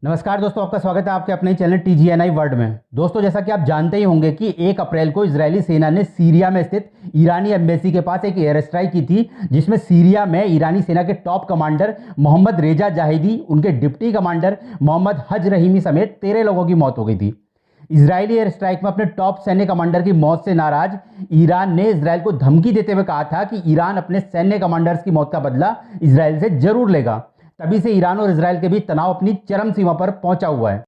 नमस्कार दोस्तों, आपका स्वागत है आपके अपने चैनल TGNI वर्ल्ड में। दोस्तों, जैसा कि आप जानते ही होंगे कि 1 अप्रैल को इजरायली सेना ने सीरिया में स्थित ईरानी एम्बेसी के पास एक एयर स्ट्राइक की थी, जिसमें सीरिया में ईरानी सेना के टॉप कमांडर मोहम्मद रेजा जाहिदी, उनके डिप्टी कमांडर मोहम्मद हज रहीमी समेत 13 लोगों की मौत हो गई थी। इजरायली एयर स्ट्राइक में अपने टॉप सैन्य कमांडर की मौत से नाराज ईरान ने इजरायल को धमकी देते हुए कहा था कि ईरान अपने सैन्य कमांडर्स की मौत का बदला इजरायल से जरूर लेगा। तभी से ईरान और इजरायल के बीच तनाव अपनी चरम सीमा पर पहुंचा हुआ है।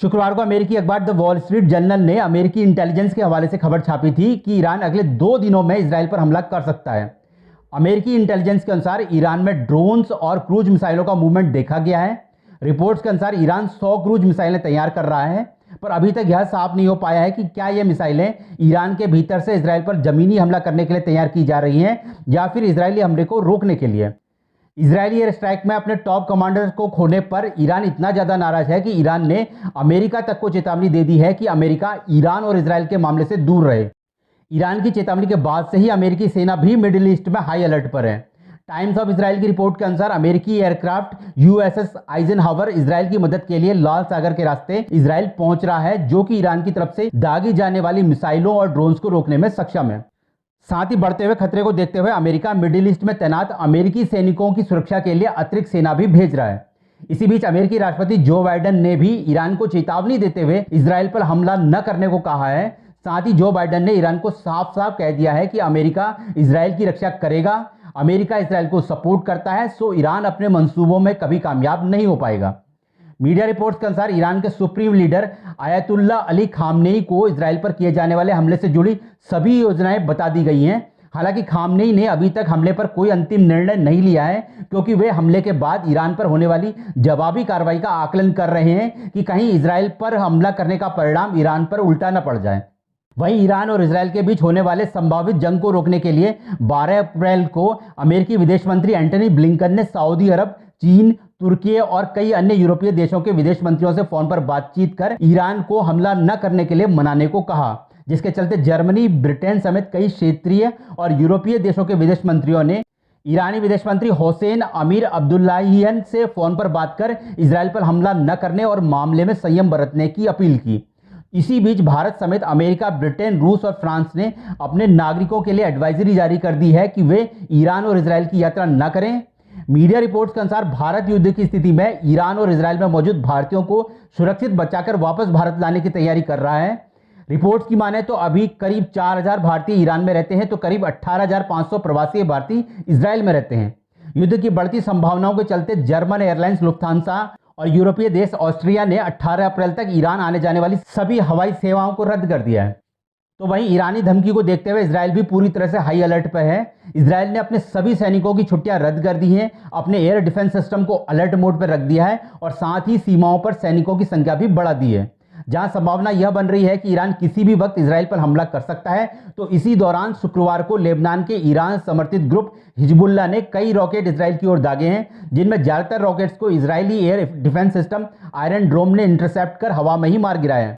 शुक्रवार को अमेरिकी अखबार द वॉल स्ट्रीट जर्नल ने अमेरिकी इंटेलिजेंस के हवाले से खबर छापी थी कि ईरान अगले 2 दिनों में इजरायल पर हमला कर सकता है। अमेरिकी इंटेलिजेंस के अनुसार ईरान में ड्रोन्स और क्रूज मिसाइलों का मूवमेंट देखा गया है। रिपोर्ट्स के अनुसार ईरान 100 क्रूज मिसाइलें तैयार कर रहा है, पर अभी तक यह साफ नहीं हो पाया है कि क्या ये मिसाइलें ईरान के भीतर से इजरायल पर जमीनी हमला करने के लिए तैयार की जा रही हैं या फिर इजरायली हमले को रोकने के लिए। इजरायली एयर स्ट्राइक में अपने टॉप कमांडर को खोने पर ईरान इतना ज्यादा नाराज है कि ईरान ने अमेरिका तक को चेतावनी दे दी है कि अमेरिका ईरान और इजरायल के मामले से दूर रहे। ईरान की चेतावनी के बाद से ही अमेरिकी सेना भी मिडिल ईस्ट में हाई अलर्ट पर है। टाइम्स ऑफ इजरायल की रिपोर्ट के अनुसार अमेरिकी एयरक्राफ्ट USS आइजनहावर इजरायल की मदद के लिए लाल सागर के रास्ते इजरायल पहुंच रहा है, जो कि ईरान की तरफ से दागी जाने वाली मिसाइलों और ड्रोन्स को रोकने में सक्षम है। साथ ही बढ़ते हुए खतरे को देखते हुए अमेरिका मिडिल ईस्ट में तैनात अमेरिकी सैनिकों की सुरक्षा के लिए अतिरिक्त सेना भी भेज रहा है। इसी बीच अमेरिकी राष्ट्रपति जो बाइडेन ने भी ईरान को चेतावनी देते हुए इजरायल पर हमला न करने को कहा है। साथ ही जो बाइडेन ने ईरान को साफ साफ कह दिया है कि अमेरिका इजरायल की रक्षा करेगा। अमेरिका इजरायल को सपोर्ट करता है, सो ईरान अपने मंसूबों में कभी कामयाब नहीं हो पाएगा। मीडिया रिपोर्ट्स के अनुसार ईरान के supreme leader ayatollah Ali Khamenei को इजरायल पर किए जाने वाले हमले से जुड़ी सभी योजनाएं बता दी गई हैं। हालांकि खामनेई ने अभी तक हमले पर कोई अंतिम निर्णय नहीं लिया है, क्योंकि वे हमले के बाद ईरान पर होने वाली जवाबी कार्रवाई का आकलन कर रहे हैं कि कहीं इजरायल पर हमला करने का परिणाम ईरान पर उल्टा न पड़ जाए। वहीं ईरान और इजरायल के बीच होने वाले संभावित जंग को रोकने के लिए 12 अप्रैल को अमेरिकी विदेश मंत्री एंटनी ब्लिंकन ने सऊदी अरब, चीन, तुर्की और कई अन्य यूरोपीय देशों के विदेश मंत्रियों से फोन पर बातचीत कर ईरान को हमला न करने के लिए मनाने को कहा, जिसके चलते जर्मनी, ब्रिटेन समेत कई क्षेत्रीय और यूरोपीय देशों के विदेश मंत्रियों ने ईरानी विदेश मंत्री हुसैन अमीर अब्दुल्लाहियन से फोन पर बात कर इजरायल पर हमला न करने और मामले में संयम बरतने की अपील की। इसी बीच भारत समेत अमेरिका, ब्रिटेन, रूस और फ्रांस ने अपने नागरिकों के लिए एडवाइजरी जारी कर दी है कि वे ईरान और इजरायल की यात्रा न करें। मीडिया रिपोर्ट्स के अनुसार भारत युद्ध की स्थिति में ईरान और इजरायल में मौजूद भारतीयों को सुरक्षित बचाकर वापस भारत लाने की तैयारी कर रहा है। रिपोर्ट्स की माने तो अभी करीब 4000 भारतीय ईरान में रहते हैं, तो करीब 18,500 प्रवासी भारतीय इजरायल में रहते हैं। युद्ध की बढ़ती संभावनाओं के चलते जर्मन एयरलाइंस लुफ्थांसा और यूरोपीय देश ऑस्ट्रिया ने 18 अप्रैल तक ईरान आने जाने वाली सभी हवाई सेवाओं को रद्द कर दिया है। तो वहीं ईरानी धमकी को देखते हुए इजरायल भी पूरी तरह से हाई अलर्ट पर है। इजरायल ने अपने सभी सैनिकों की छुट्टियां रद्द कर दी हैं, अपने एयर डिफेंस सिस्टम को अलर्ट मोड पर रख दिया है और साथ ही सीमाओं पर सैनिकों की संख्या भी बढ़ा दी है। जहां संभावना यह बन रही है कि ईरान किसी भी वक्त इजरायल पर हमला कर सकता है, तो इसी दौरान शुक्रवार को लेबनान के ईरान समर्थित ग्रुप हिजबुल्लाह ने कई रॉकेट इजरायल की ओर दागे हैं, जिनमें ज्यादातर रॉकेट्स को Israeli air defence system Iron Dome ने इंटरसेप्ट कर हवा में ही मार गिराया है।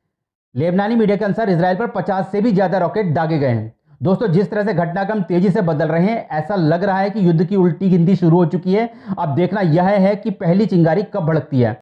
लेबनानी मीडिया के अनुसार इजरायल पर 50 से भी ज्यादा रॉकेट दागे गए हैं। दोस्तों, जिस तरह से घटनाक्रम तेजी से बदल रहे हैं, ऐसा लग रहा है कि युद्ध की उल्टी गिनती शुरू हो चुकी है। अब देखना यह है कि पहली चिंगारी कब भड़कती है।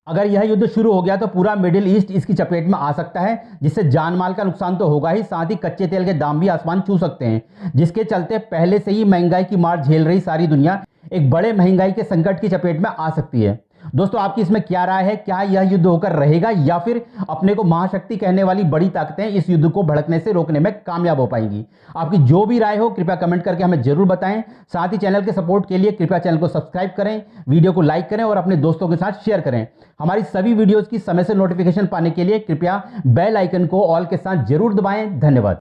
अगर यह युद्ध शुरू हो गया तो पूरा मिडिल ईस्ट इसकी चपेट में आ सकता है, जिससे जान माल का नुकसान तो होगा ही, साथ ही कच्चे तेल के दाम भी आसमान छू सकते हैं, जिसके चलते पहले से ही महंगाई की मार झेल रही सारी दुनिया एक बड़े महंगाई के संकट की चपेट में आ सकती है। दोस्तों, आपकी इसमें क्या राय है? क्या यह युद्ध होकर रहेगा या फिर अपने को महाशक्ति कहने वाली बड़ी ताकतें इस युद्ध को भड़कने से रोकने में कामयाब हो पाएंगी? आपकी जो भी राय हो कृपया कमेंट करके हमें जरूर बताएं। साथ ही चैनल के सपोर्ट के लिए कृपया चैनल को सब्सक्राइब करें, वीडियो को लाइक करें और अपने दोस्तों के साथ शेयर करें। हमारी सभी वीडियोज की समय से नोटिफिकेशन पाने के लिए कृपया बेल आइकन को ऑल के साथ जरूर दबाएं। धन्यवाद।